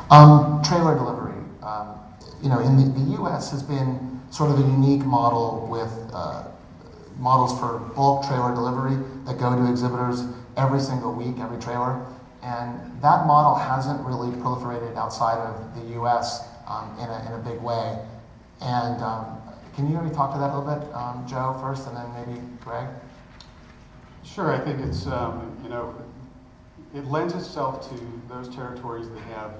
Trailer delivery. You know, in the U.S. has been sort of a unique model with models for bulk trailer delivery that go to exhibitors every single week, every trailer. And that model hasn't really proliferated outside of the U.S. In a big way. And can you maybe talk to that a little bit, Joe, first, and then maybe Greg? Sure, I think it's, you know, it lends itself to those territories that have,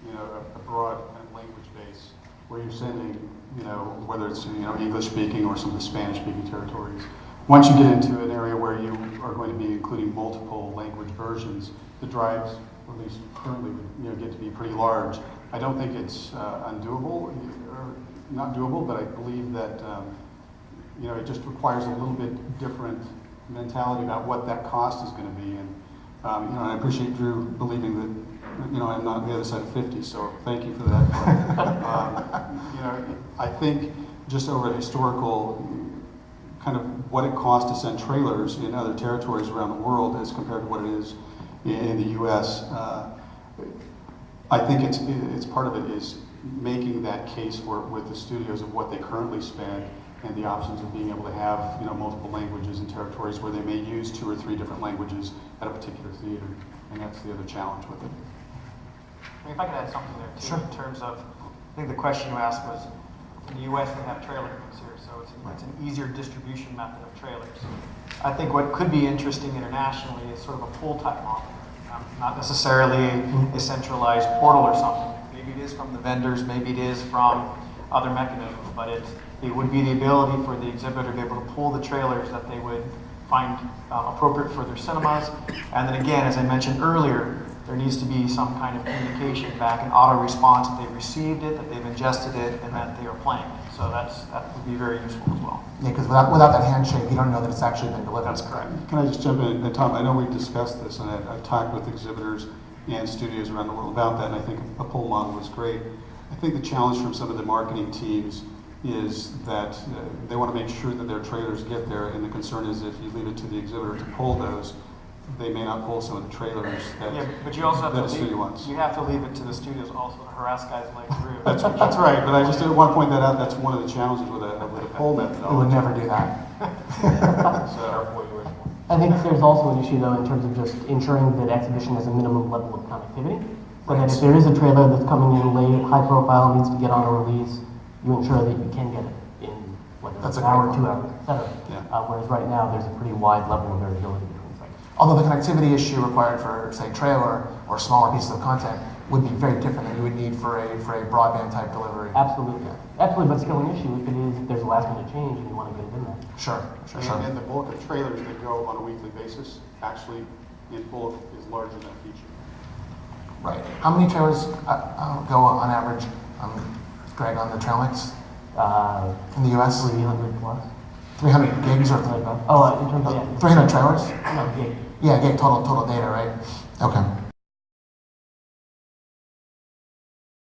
you know, a broad language base where you're sending, you know, whether it's, you know, English speaking or some of the Spanish speaking territories. Once you get into an area where you are going to be including multiple language versions, the drives, at least currently, you know, get to be pretty large. I don't think it's undoable, or not doable, but I believe that, you know, it just requires a little bit different mentality about what that cost is going to be. And, you know, I appreciate Drew believing that, you know, I'm not on the other side of 50, so thank you for that. You know, I think just over a historical kind of what it costs to send trailers in other territories around the world as compared to what it is in the U.S., I think it's part of it is making that case with the studios of what they currently spend and the options of being able to have, you know, multiple languages in territories where they may use 2 or 3 different languages at a particular theater, and that's the other challenge with it. I mean, if I could add something there too, sure. In terms of, I think the question you asked was, in the U.S. they have trailer hooks here, so it's an easier distribution method of trailers. I think what could be interesting internationally is sort of a pull type model, not necessarily a centralized portal or something. Maybe it is from the vendors, maybe it is from other mechanisms, but it would be the ability for the exhibitor to be able to pull the trailers that they would find appropriate for their cinemas. And then again, as I mentioned earlier, there needs to be some kind of communication back, an auto response that they've received it, that they've ingested it, and that they are playing it. So that would be very useful as well. Yeah, because without that handshake, you don't know that it's actually been delivered. That's correct. Can I just jump in? And Tom, I know we've discussed this, and I've talked with exhibitors and studios around the world about that, and I think a pull model was great. I think the challenge from some of the marketing teams is that they want to make sure that their trailers get there, and the concern is if you leave it to the exhibitor to pull those, they may not pull some of the trailers that, yeah, but you also have that to studio wants. You have to leave it to the studios also to harass guys like Drew. That's right, but I just want to point that out. That's one of the challenges with a pull methodology. We would never do that. I think there's also an issue, though, in terms of just ensuring that exhibition has a minimum level of connectivity. So that if there is a trailer that's coming in late, high profile, needs to get on a release, you ensure that you can get it in whether it's an hour, 2 hours, etc. Yeah. Whereas right now, there's a pretty wide level of variability between sites. Although the connectivity issue required for, say, trailer or smaller pieces of content would be very different than you would need for a broadband type delivery. Absolutely. Absolutely, but still an issue if it is, if there's a last minute change and you want to get it in there. Sure. And the bulk of trailers that go on a weekly basis actually in bulk is larger than a feature. Right. How many trailers go on average, Greg, on the trail mix in the U.S.? 300 plus. 300 gigs or in terms of, yeah. 300 trailers? No, gig. Yeah, gig total data, right? Okay.